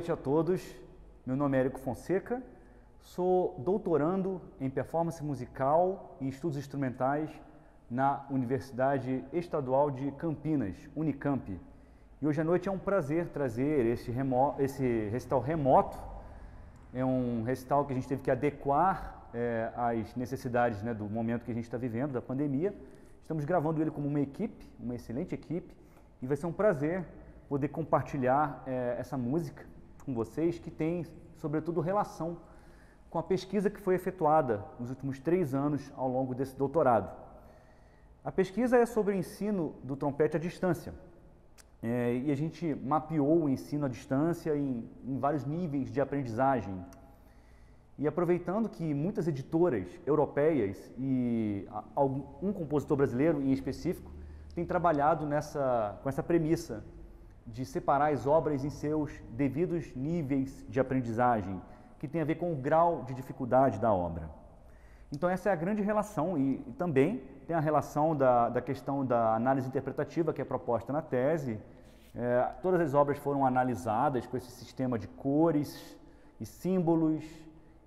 noite a todos. Meu nome é Érico Fonseca, sou doutorando em performance musical e estudos instrumentais na Universidade Estadual de Campinas, Unicamp. E hoje à noite é um prazer trazer esse recital remoto. É um recital que a gente teve que adequar às necessidades, do momento que a gente está vivendo, da pandemia. Estamos gravando ele como uma equipe, uma excelente equipe, e vai ser um prazer poder compartilhar essa música com vocês, que tem, sobretudo, relação com a pesquisa que foi efetuada nos últimos 3 anos ao longo desse doutorado. A pesquisa é sobre o ensino do trompete à distância, e a gente mapeou o ensino à distância em vários níveis de aprendizagem. E aproveitando que muitas editoras europeias e um compositor brasileiro em específico tem trabalhado com essa premissa de separar as obras em seus devidos níveis de aprendizagem, que tem a ver com o grau de dificuldade da obra. Então essa é a grande relação, e também tem a relação da questão da análise interpretativa que é proposta na tese. Todas as obras foram analisadas com esse sistema de cores e símbolos.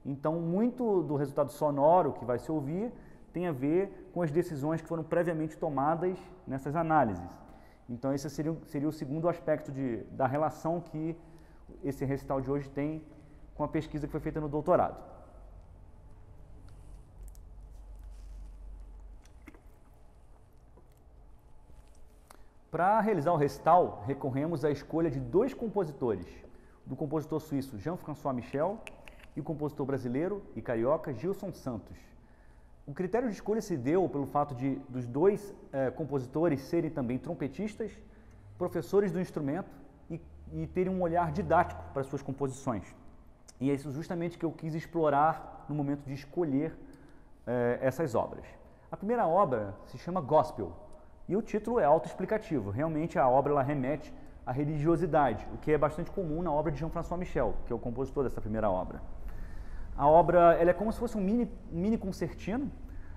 Então muito do resultado sonoro que vai se ouvir tem a ver com as decisões que foram previamente tomadas nessas análises. Então esse seria o segundo aspecto da relação que esse recital de hoje tem com a pesquisa que foi feita no doutorado. Para realizar o recital, recorremos à escolha de 2 compositores, do compositor suíço Jean-François Michel e o compositor brasileiro e carioca Gilson Santos. O critério de escolha se deu pelo fato dos 2 compositores serem também trompetistas, professores do instrumento e terem um olhar didático para suas composições. E é isso justamente que eu quis explorar no momento de escolher essas obras. A primeira obra se chama Gospel, e o título é autoexplicativo. Realmente a obra ela remete à religiosidade, o que é bastante comum na obra de Jean-François Michel, que é o compositor dessa primeira obra. A obra ela é como se fosse um mini concertino.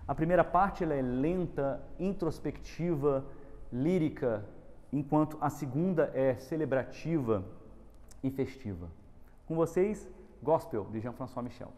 A primeira parte ela é lenta, introspectiva, lírica, enquanto a segunda é celebrativa e festiva. Com vocês, Gospel, de Jean-François Michel.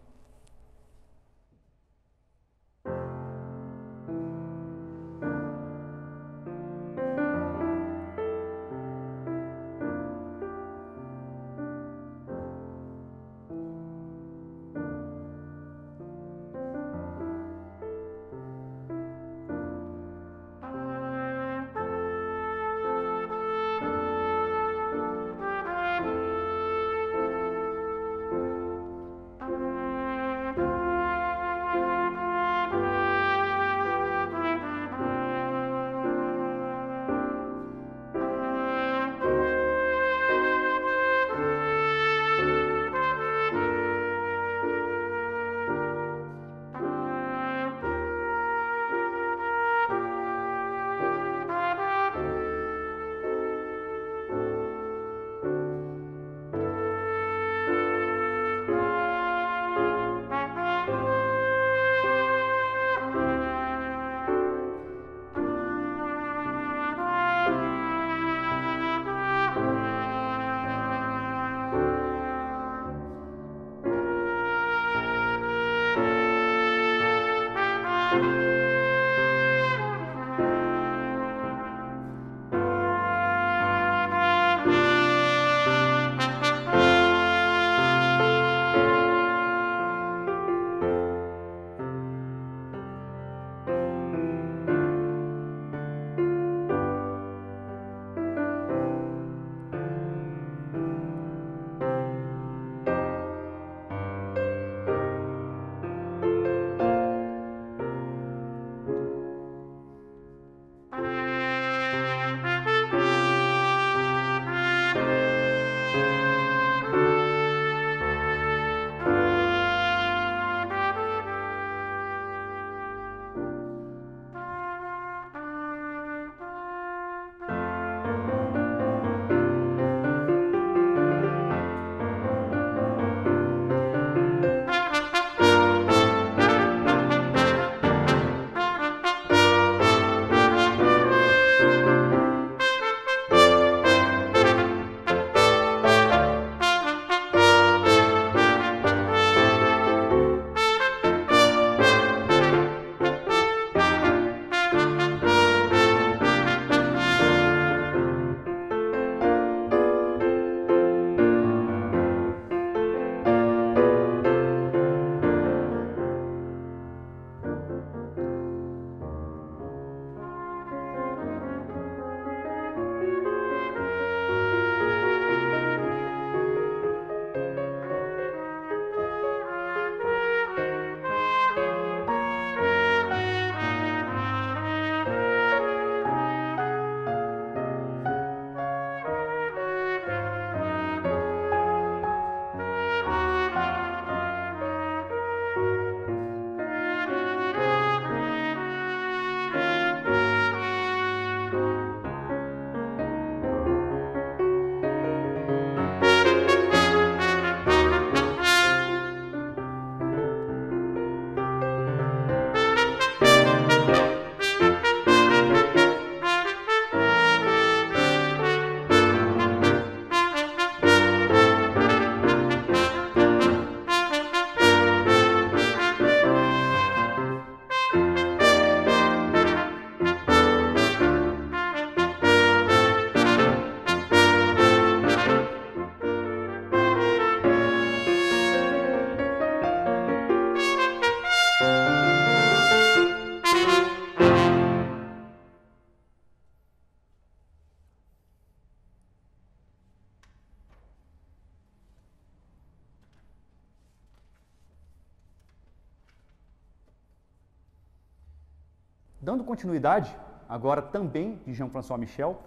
Dando continuidade, agora também de Jean-François Michel,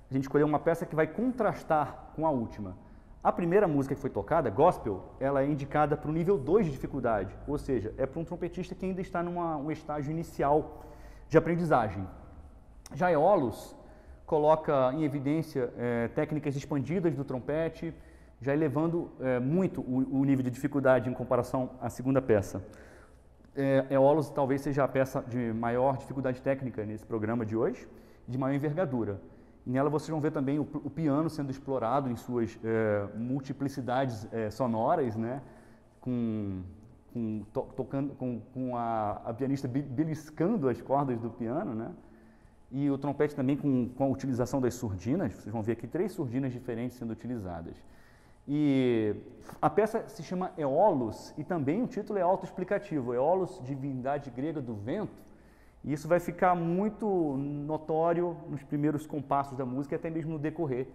a gente escolheu uma peça que vai contrastar com a última. A primeira música que foi tocada, Gospel, ela é indicada para o nível 2 de dificuldade, ou seja, é para um trompetista que ainda está num estágio inicial de aprendizagem. Já Aeolus coloca em evidência técnicas expandidas do trompete, já elevando muito o nível de dificuldade em comparação à segunda peça. Aeolus talvez seja a peça de maior dificuldade técnica nesse programa de hoje, de maior envergadura. E nela vocês vão ver também o piano sendo explorado em suas multiplicidades sonoras, né? Tocando com a pianista beliscando as cordas do piano, né? E o trompete também com a utilização das surdinas. Vocês vão ver aqui 3 surdinas diferentes sendo utilizadas. E a peça se chama Aeolus e também o título é autoexplicativo. Aeolus, divindade grega do vento. E isso vai ficar muito notório nos primeiros compassos da música e até mesmo no decorrer.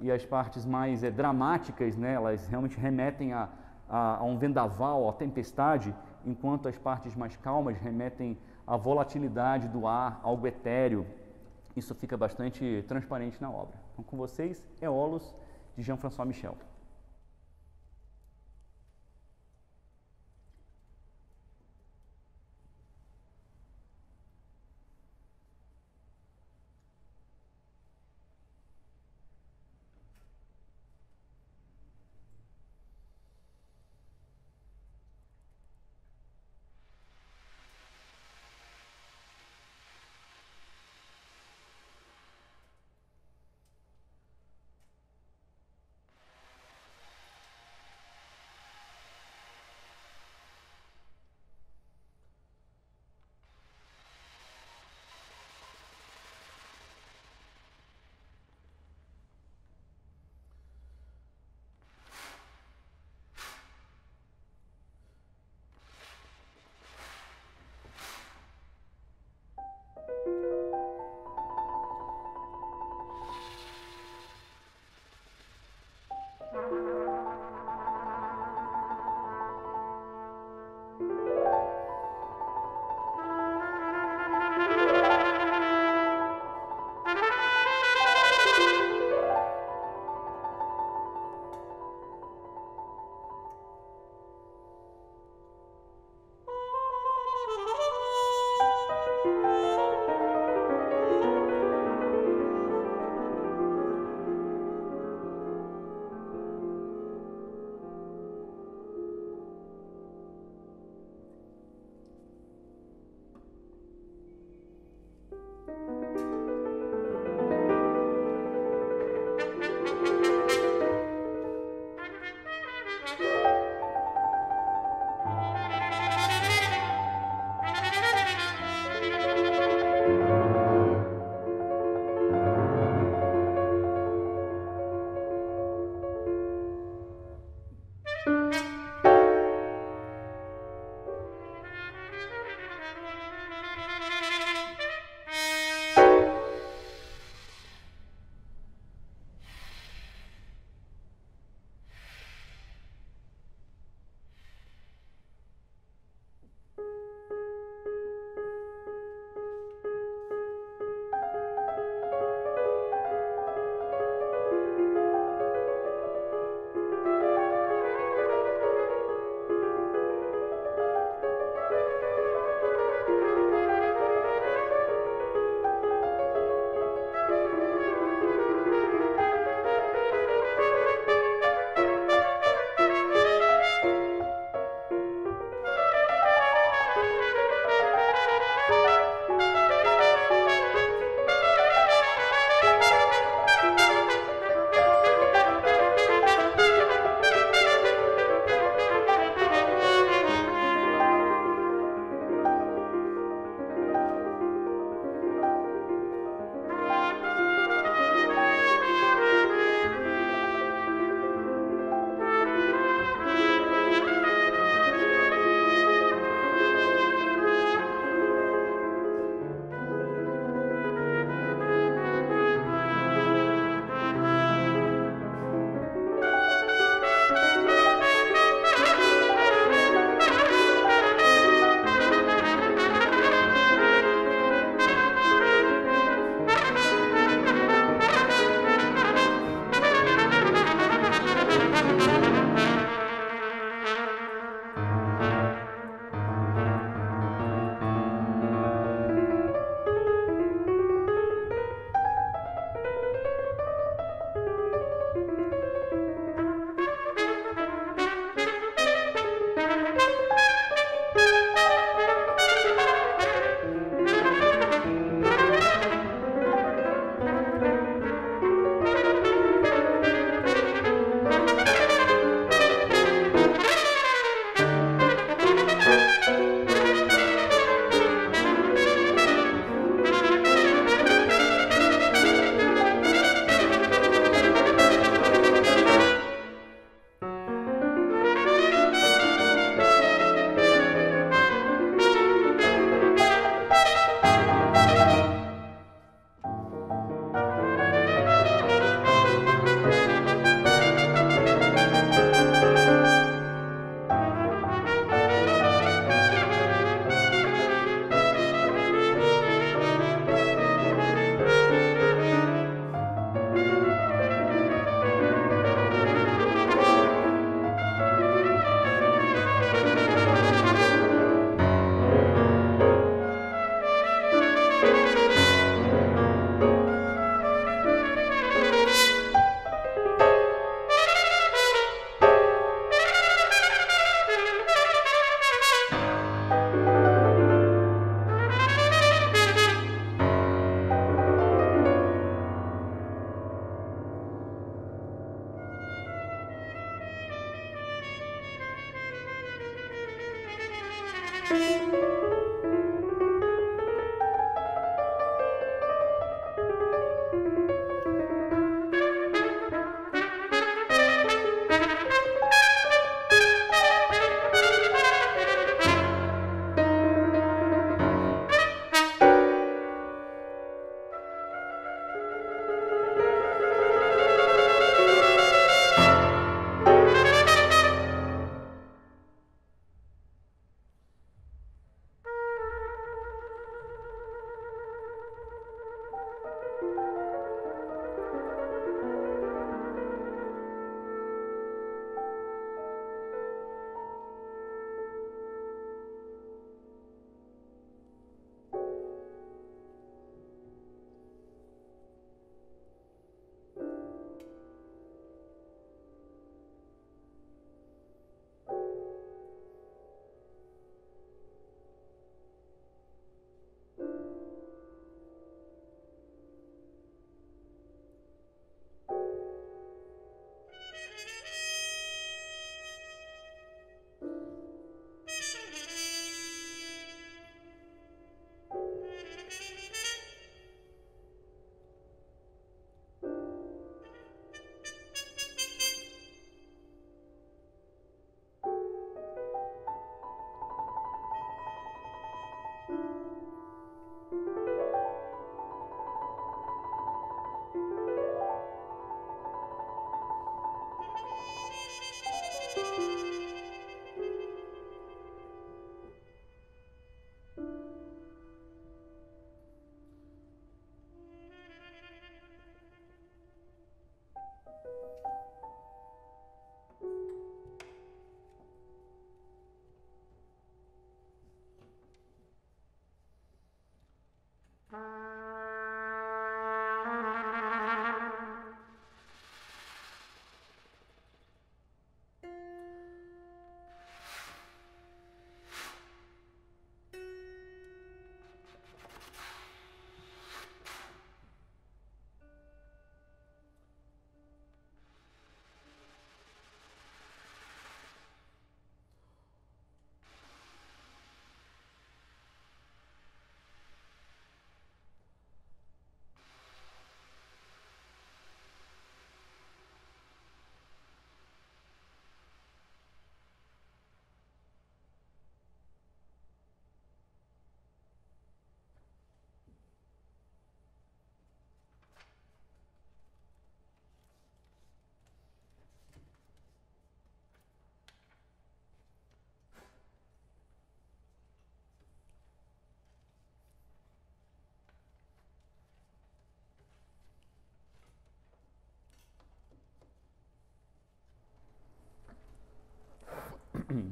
E as partes mais dramáticas, né, elas realmente remetem a um vendaval, a tempestade, enquanto as partes mais calmas remetem à volatilidade do ar, algo etéreo. Isso fica bastante transparente na obra. Então, com vocês, Aeolus, de Jean-François Michel.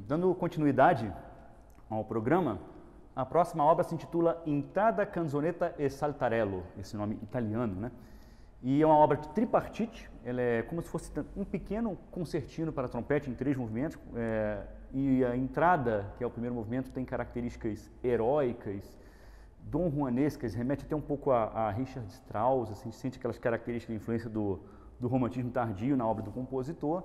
Dando continuidade ao programa, a próxima obra se intitula Intrada, Canzonetta e Saltarello, esse nome italiano, né? E é uma obra de tripartite, ela é como se fosse um pequeno concertino para trompete em 3 movimentos, e a entrada, que é o primeiro movimento, tem características heróicas, dom juanescas, remete até um pouco a Richard Strauss, assim, sente aquelas características de influência do romantismo tardio na obra do compositor.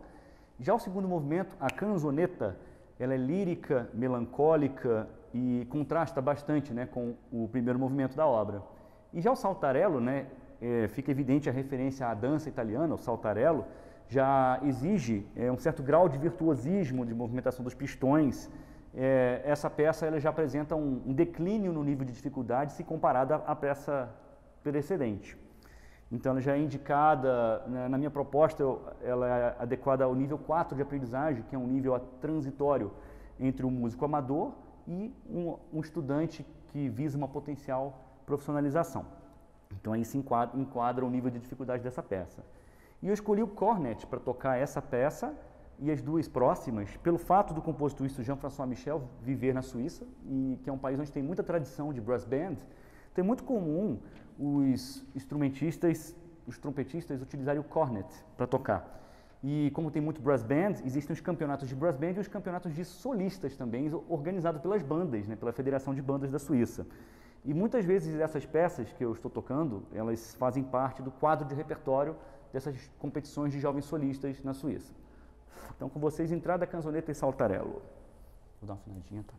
Já o segundo movimento, a canzonetta, ela é lírica, melancólica e contrasta bastante, né, com o primeiro movimento da obra. E já o saltarello, né, fica evidente a referência à dança italiana, o saltarello, já exige um certo grau de virtuosismo de movimentação dos pistões. Essa peça ela já apresenta um declínio no nível de dificuldade se comparada à peça precedente. Então, ela já é indicada, na minha proposta, ela é adequada ao nível 4 de aprendizagem, que é um nível transitório entre um músico amador e um estudante que visa uma potencial profissionalização. Então, aí se enquadra o nível de dificuldade dessa peça. E eu escolhi o cornet para tocar essa peça e as duas próximas, pelo fato do compositor suíço Jean-François Michel viver na Suíça, e que é um país onde tem muita tradição de brass band. Então, é muito comum os instrumentistas, os trompetistas utilizarem o cornet para tocar. E como tem muito brass band, existem os campeonatos de brass band e os campeonatos de solistas também, organizados pelas bandas, né, pela Federação de Bandas da Suíça. E muitas vezes essas peças que eu estou tocando, elas fazem parte do quadro de repertório dessas competições de jovens solistas na Suíça. Então, com vocês, Entrada, Canzonetta e Saltarello. Vou dar uma afinadinha, tá?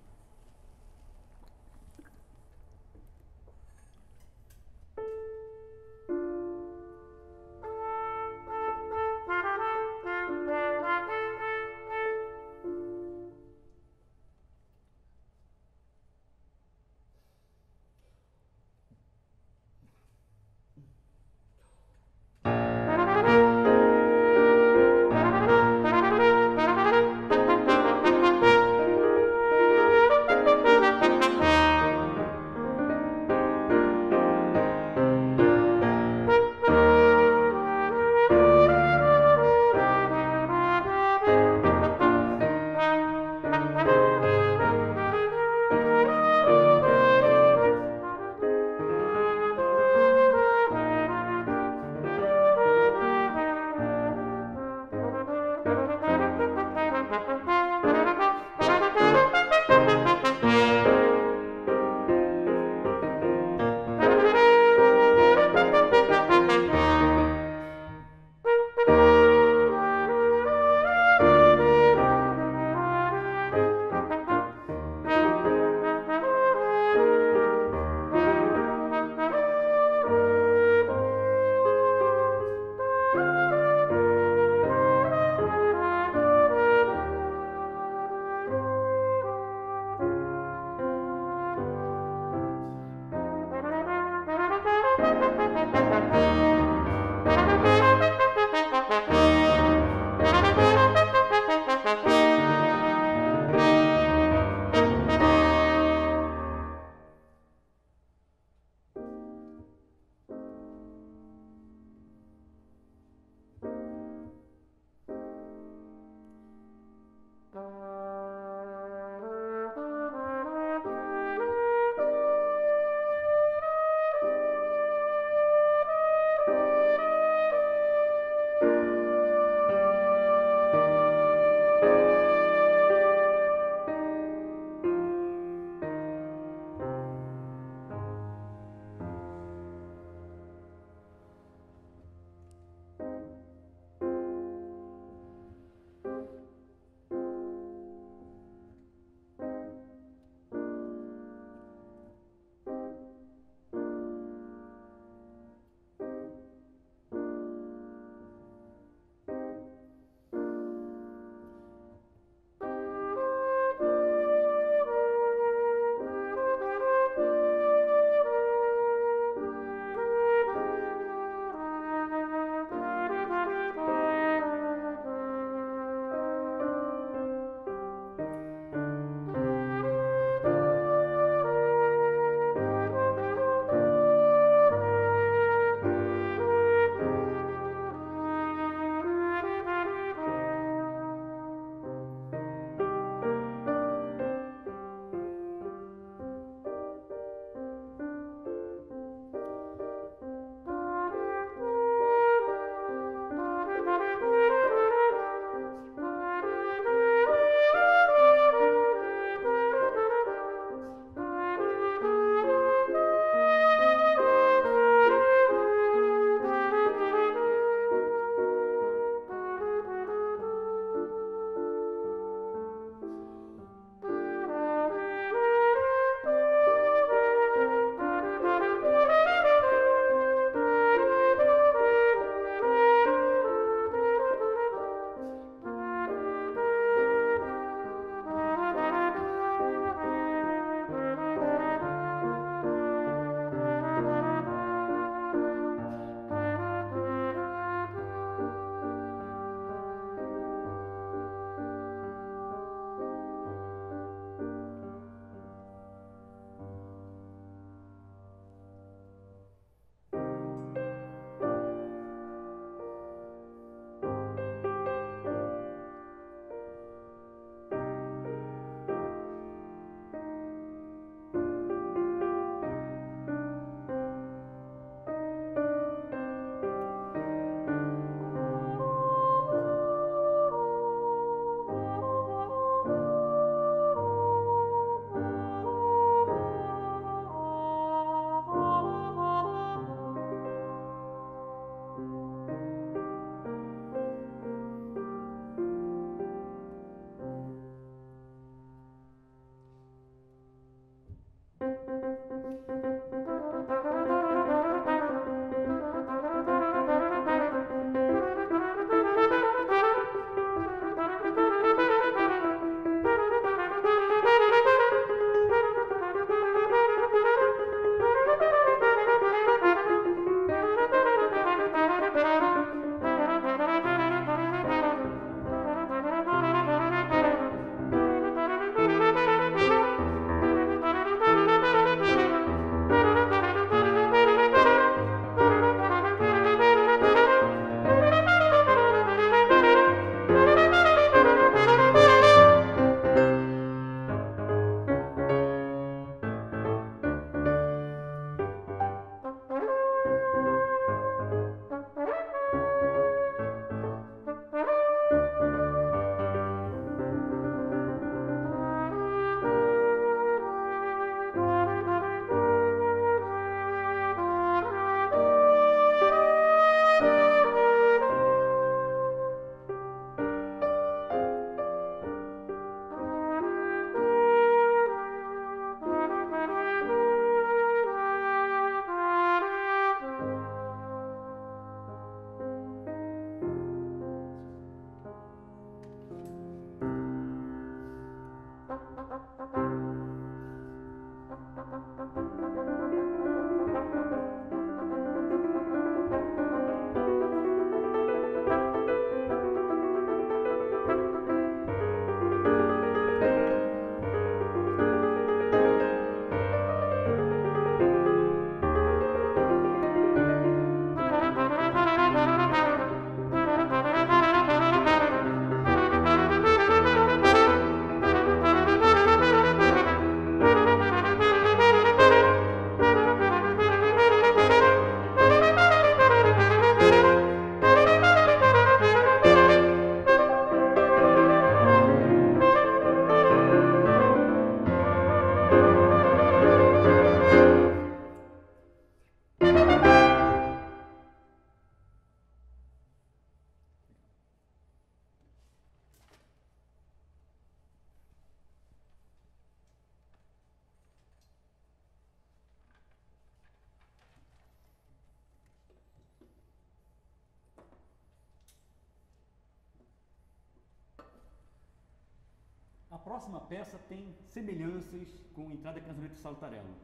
próxima peça tem semelhanças com Entrada Canzonetta e Saltarello.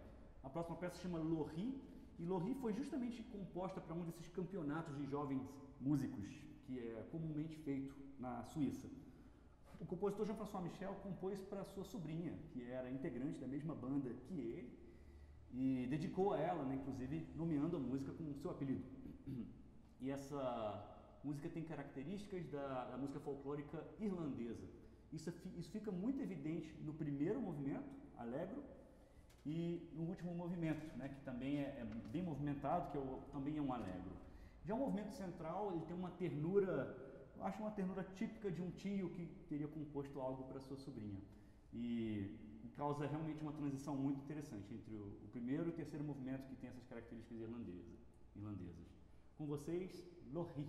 A próxima peça se chama Lorri, e Lorri foi justamente composta para um desses campeonatos de jovens músicos, que é comumente feito na Suíça. O compositor Jean-François Michel compôs para sua sobrinha, que era integrante da mesma banda que ele, e dedicou a ela, né, inclusive nomeando a música com o seu apelido. E essa música tem características da música folclórica irlandesa. Isso fica muito evidente no primeiro movimento, Allegro, e no último movimento, né, que também é bem movimentado, que também é um Allegro. Já o movimento central, ele tem uma ternura, eu acho uma ternura típica de um tio que teria composto algo para sua sobrinha. E causa realmente uma transição muito interessante entre o primeiro e o terceiro movimento, que tem essas características irlandesas. Com vocês, Lorri.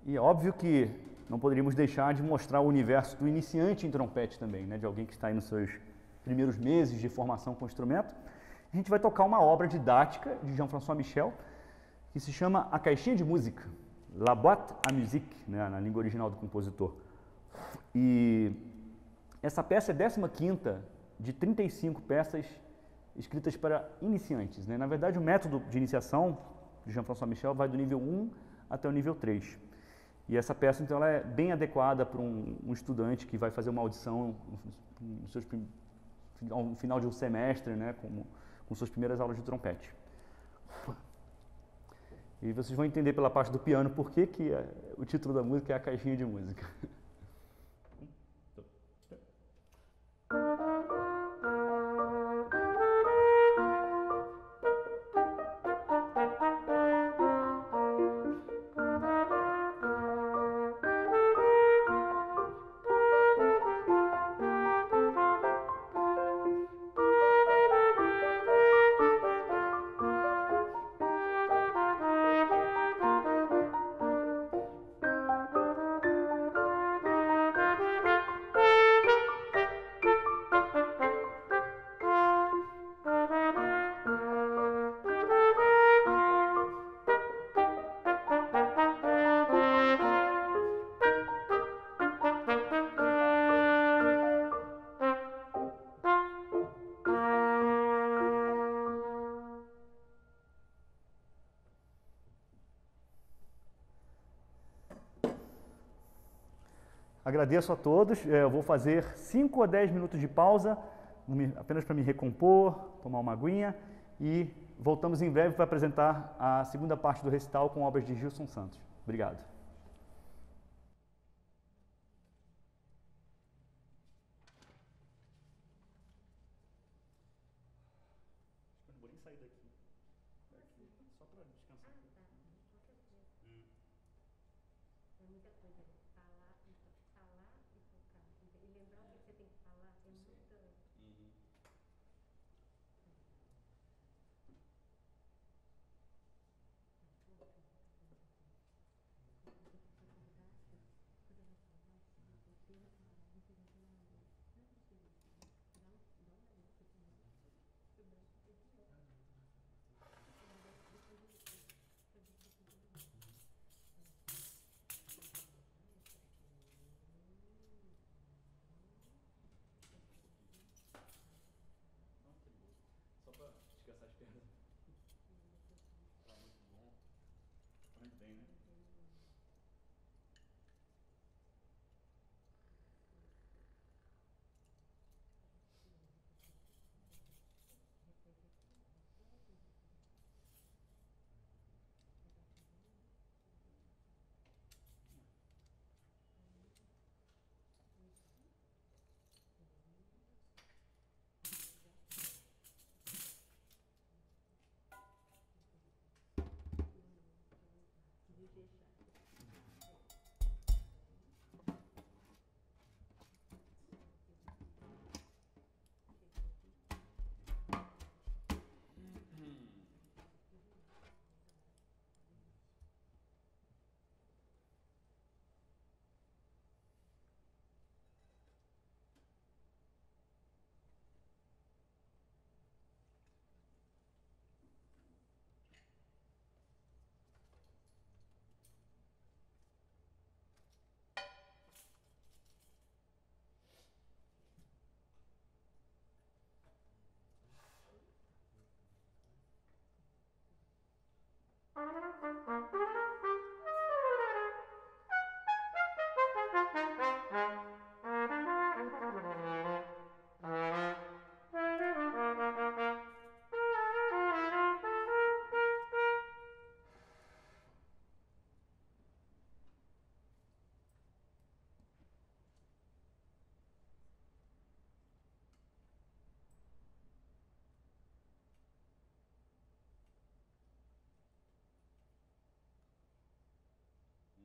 E é óbvio que não poderíamos deixar de mostrar o universo do iniciante em trompete também, né? De alguém que está aí nos seus primeiros meses de formação com o instrumento. A gente vai tocar uma obra didática de Jean-François Michel, que se chama A Caixinha de Música, La Boîte à Musique, né? Na língua original do compositor. E essa peça é a 15ª de 35 peças escritas para iniciantes, né? Na verdade, o método de iniciação de Jean-François Michel vai do nível 1 até o nível 3. E essa peça, então, ela é bem adequada para um estudante que vai fazer uma audição no final de um semestre, né? Com suas primeiras aulas de trompete. E vocês vão entender pela parte do piano por que o título da música é A Caixinha de Música. Agradeço a todos. Eu vou fazer 5 a 10 minutos de pausa, apenas para me recompor, tomar uma aguinha, e voltamos em breve para apresentar a segunda parte do recital com obras de Gilson Santos. Obrigado. Eu não vou nem sair daqui. Só para descansar. É muita coisa, falar e tocar. E lembrar o que você tem que falar é muita. Só para descansar as pernas. Tá muito bom. Tá muito bem, né?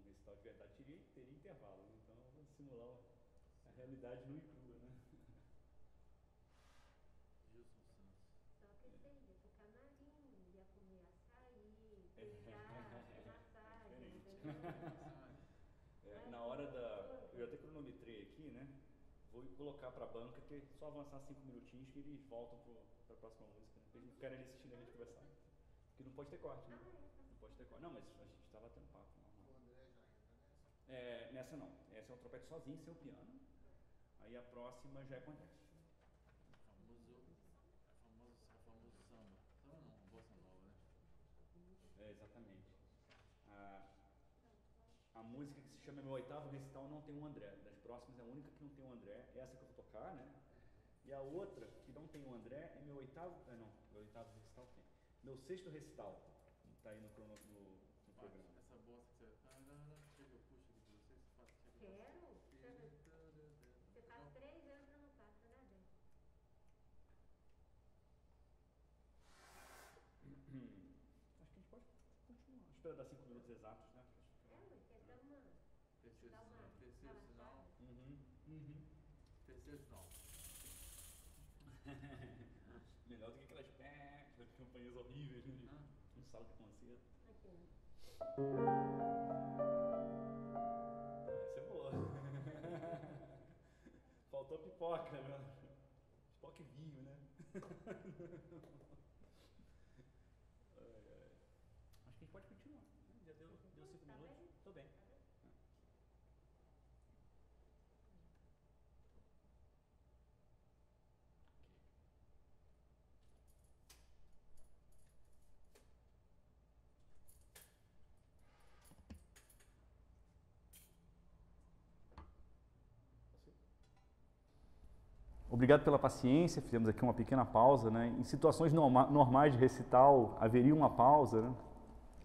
Recital de verdade teria intervalo, né? Então eu vou simular a realidade nua e crua, né? Gilson Santos. Só que você ia pro camarim, ia comer açaí, beijar, massagem, entendeu? na hora da... Eu até cronometrei aqui, né? Vou colocar para a banca, que é só avançar 5 minutinhos que eles voltam para a próxima música, né? Pra eles não ficarem ali assistindo a gente conversar. Porque não pode ter corte, né? Não pode ter corte. Não, mas a gente tá batendo papo. O André já entra nessa? Nessa não. Essa é um trompete sozinho, sem o piano. Aí a próxima já é com a gente. É famoso samba. Samba não, bossa nova, né? Exatamente. A música que se chama Meu Oitavo Recital não tem um André. Das próximas é a única que não tem um André. Essa que eu vou tocar, né? E a outra que não tem um André é meu oitavo... meu oitavo recital tem. Meu sexto recital. Tá aí no programa. Essa bosta que você... Quer que eu puxe aqui pra vocês? Quero. Você faz 3 anos que eu não faço, né, Dê? Acho que a gente pode continuar. Espera dar 5 minutos exatos, né? Mas dá uma... Terceiro dá uma sinal. relaxada. Terceiro sinal. Melhor do que aquelas campanhas horríveis, né? Um sala de concerto. Aqui. Essa é boa. Faltou pipoca, né? Pipoca e vinho, né? Acho que a gente pode continuar. Já deu 5 Tá minutos. bem? Tô bem. Obrigado pela paciência, fizemos aqui uma pequena pausa, né? Em situações normais de recital, haveria uma pausa, né?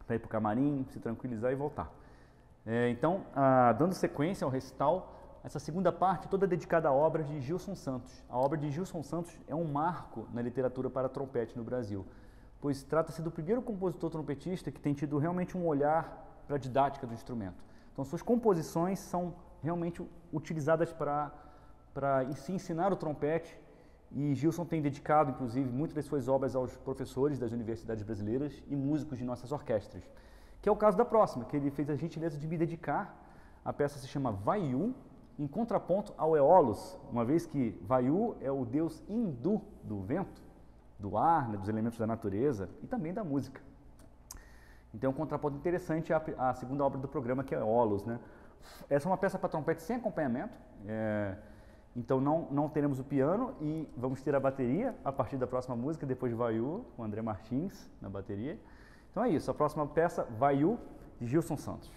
Para ir para o camarim, se tranquilizar e voltar. Então, dando sequência ao recital, essa segunda parte toda dedicada à obra de Gilson Santos. A obra de Gilson Santos é um marco na literatura para trompete no Brasil, pois trata-se do primeiro compositor trompetista que tem tido realmente um olhar para a didática do instrumento. Então, suas composições são realmente utilizadas para se ensinar o trompete, e Gilson tem dedicado, inclusive, muitas das suas obras aos professores das universidades brasileiras e músicos de nossas orquestras. Que é o caso da próxima, que ele fez a gentileza de me dedicar. A peça se chama Vaiu, em contraponto ao Eolos, uma vez que Vaiu é o deus hindu do vento, do ar, né, dos elementos da natureza e também da música. Então, um contraponto interessante à segunda obra do programa, que é Eolos, né? Essa é uma peça para trompete sem acompanhamento. Então não teremos o piano e vamos ter a bateria a partir da próxima música, depois de Vaiu, com André Martins na bateria. Então é isso, a próxima peça, Vaiu, de Gilson Santos.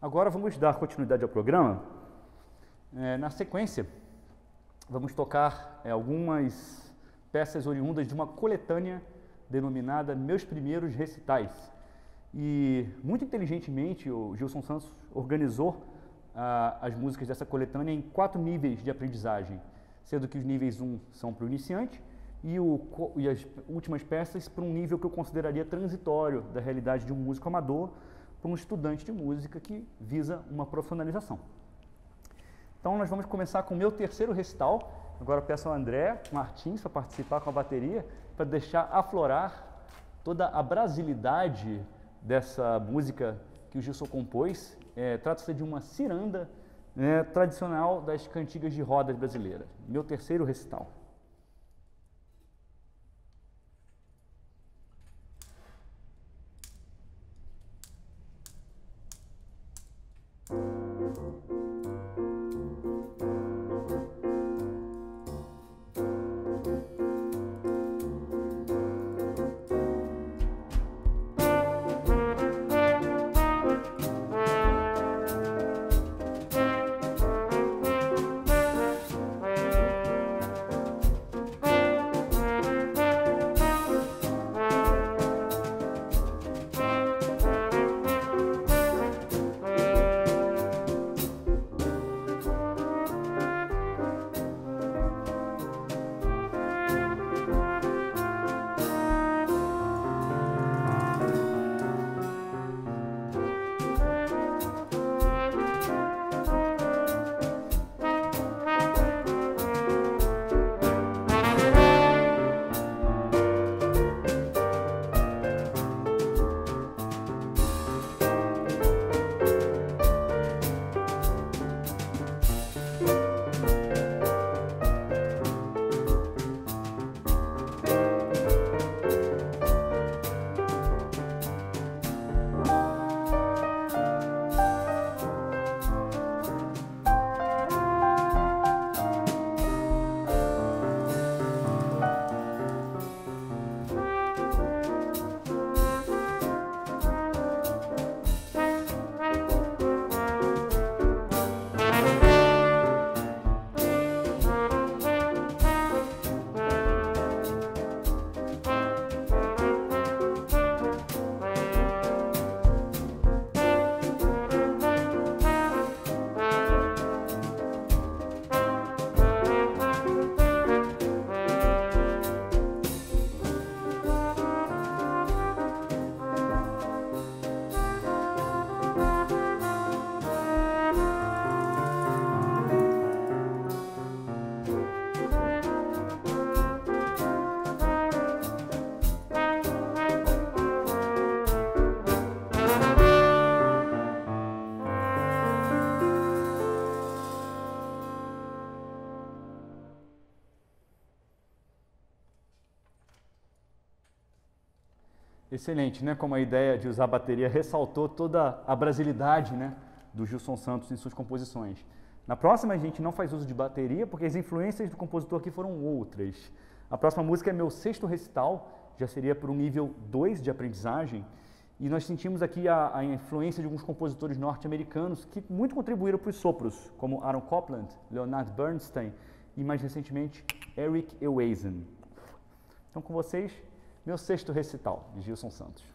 Agora vamos dar continuidade ao programa. Na sequência, vamos tocar algumas peças oriundas de uma coletânea denominada Meus Primeiros Recitais. E, muito inteligentemente, o Gilson Santos organizou as músicas dessa coletânea em 4 níveis de aprendizagem, sendo que os níveis 1 são para o iniciante e as últimas peças para um nível que eu consideraria transitório da realidade de um músico amador para um estudante de música que visa uma profissionalização. Então nós vamos começar com o meu terceiro recital. Agora eu peço ao André Martins para participar com a bateria, para deixar aflorar toda a brasilidade dessa música que o Gilson compôs. Trata-se de uma ciranda tradicional das cantigas de rodas brasileiras. Meu terceiro recital. Excelente, né? Como a ideia de usar a bateria ressaltou toda a brasilidade, né, do Gilson Santos em suas composições. Na próxima a gente não faz uso de bateria porque as influências do compositor aqui foram outras. A próxima música é meu sexto recital, já seria para o nível 2 de aprendizagem, e nós sentimos aqui a influência de alguns compositores norte-americanos que muito contribuíram para os sopros, como Aaron Copland, Leonard Bernstein e mais recentemente Eric Ewazen. Então com vocês, meu sexto recital, de Gilson Santos.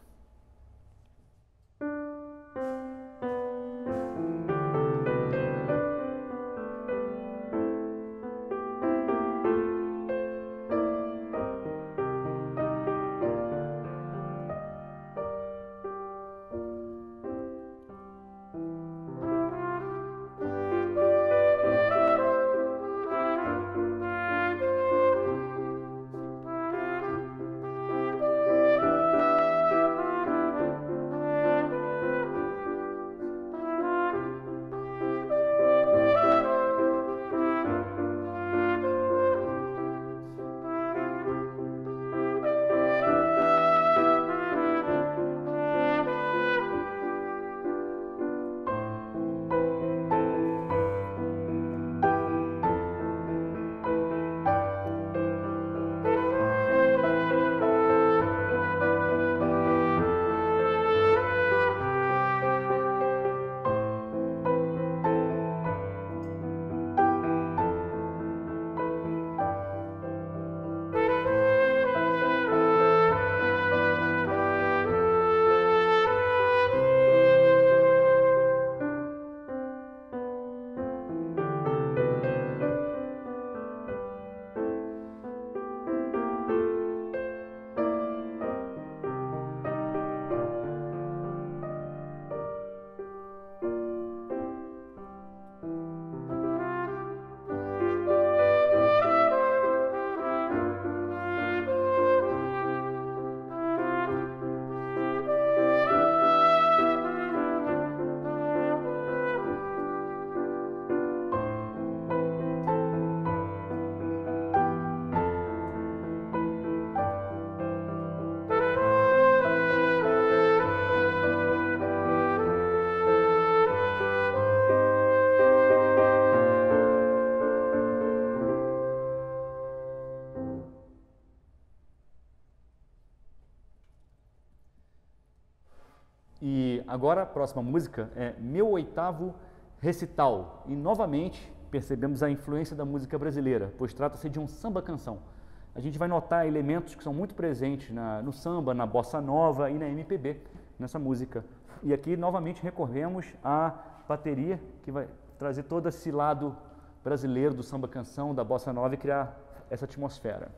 E agora a próxima música é Meu Oitavo Recital. E novamente percebemos a influência da música brasileira, pois trata-se de um samba-canção. A gente vai notar elementos que são muito presentes no samba, na bossa nova e na MPB, nessa música. E aqui novamente recorremos à bateria, que vai trazer todo esse lado brasileiro do samba-canção, da bossa nova e criar essa atmosfera.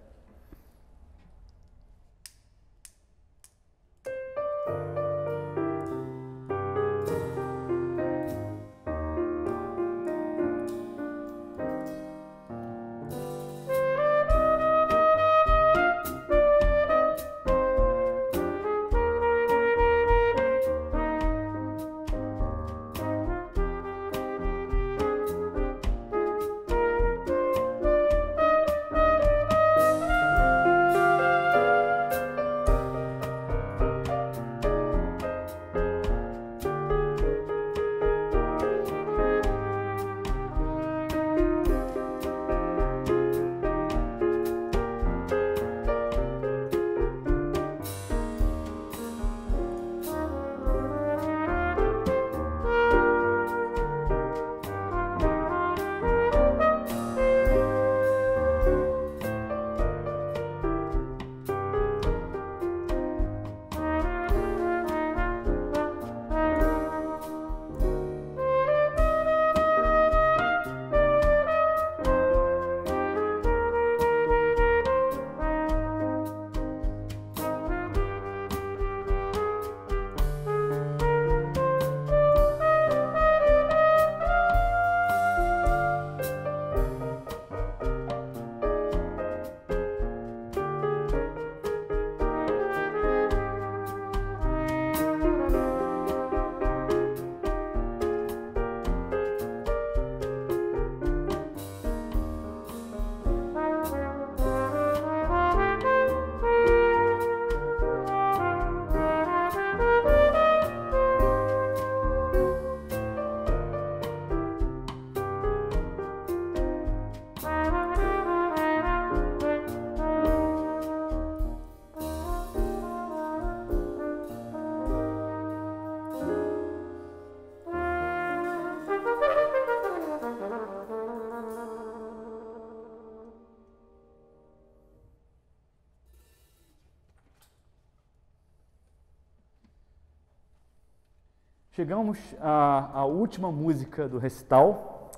Chegamos à última música do recital.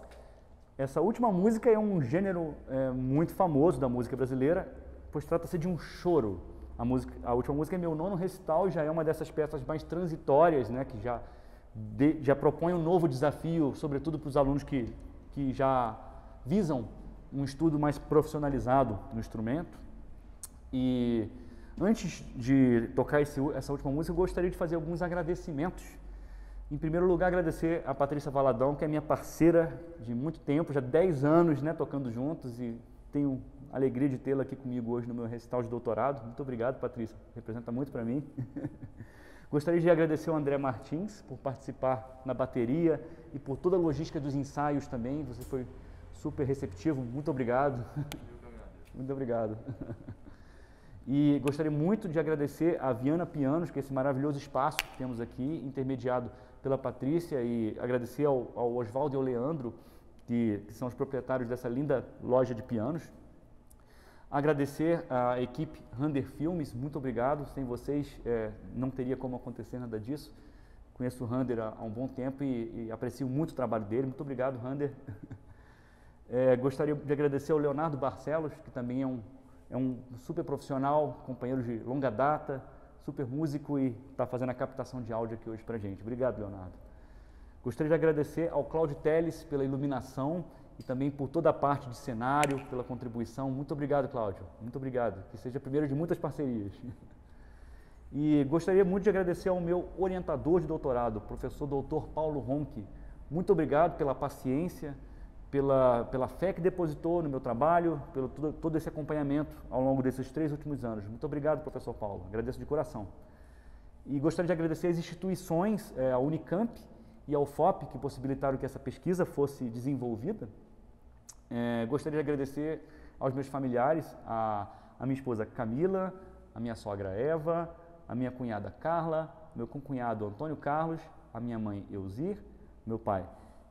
Essa última música é um gênero muito famoso da música brasileira, pois trata-se de um choro. A última música é meu nono recital, já é uma dessas peças mais transitórias, né, que já propõe um novo desafio, sobretudo para os alunos que já visam um estudo mais profissionalizado no instrumento. E antes de tocar essa última música, eu gostaria de fazer alguns agradecimentos. Em primeiro lugar, agradecer a Patrícia Valadão, que é minha parceira de muito tempo, já 10 anos, né, tocando juntos, e tenho a alegria de tê-la aqui comigo hoje no meu recital de doutorado. Muito obrigado, Patrícia, representa muito para mim. Gostaria de agradecer ao André Martins por participar na bateria e por toda a logística dos ensaios também. Você foi super receptivo, muito obrigado. Muito obrigado. E gostaria muito de agradecer a Viana Pianos, que é esse maravilhoso espaço que temos aqui, intermediado pela Patrícia, e agradecer ao Oswaldo e ao Leandro, que são os proprietários dessa linda loja de pianos. Agradecer à equipe Rander Filmes, muito obrigado. Sem vocês não teria como acontecer nada disso. Conheço o Rander há um bom tempo e aprecio muito o trabalho dele. Muito obrigado, Rander. Gostaria de agradecer ao Leonardo Barcelos, que também é um super profissional, companheiro de longa data, super músico e está fazendo a captação de áudio aqui hoje para a gente. Obrigado, Leonardo. Gostaria de agradecer ao Cláudio Teles pela iluminação e também por toda a parte de cenário, pela contribuição. Muito obrigado, Cláudio. Muito obrigado. Que seja a primeira de muitas parcerias. E gostaria muito de agradecer ao meu orientador de doutorado, professor Dr. Paulo Ronchi. Muito obrigado pela paciência, pela fé que depositou no meu trabalho, pelo todo esse acompanhamento ao longo desses 3 últimos anos. Muito obrigado, professor Paulo. Agradeço de coração. E gostaria de agradecer às instituições, a Unicamp e a UFOP, que possibilitaram que essa pesquisa fosse desenvolvida. Gostaria de agradecer aos meus familiares, a minha esposa Camila, a minha sogra Eva, a minha cunhada Carla, meu concunhado Antônio Carlos, a minha mãe Euzir, meu pai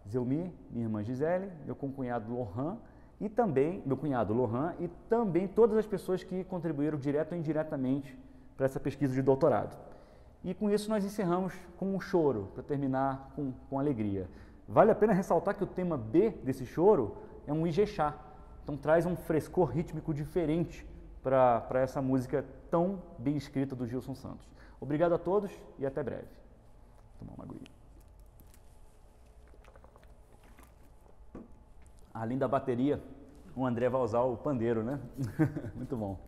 Zelmir, minha irmã Gisele, meu concunhado Lohan e também, meu cunhado Lohan e também todas as pessoas que contribuíram direto ou indiretamente para essa pesquisa de doutorado. E com isso nós encerramos com um choro, para terminar com alegria. Vale a pena ressaltar que o tema B desse choro é um Ijexá, então traz um frescor rítmico diferente para essa música tão bem escrita do Gilson Santos. Obrigado a todos e até breve. Vou tomar uma aguinha. Além da bateria, o André vai usar o pandeiro, né? Muito bom.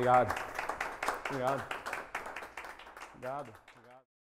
Obrigado. Obrigado. Obrigado.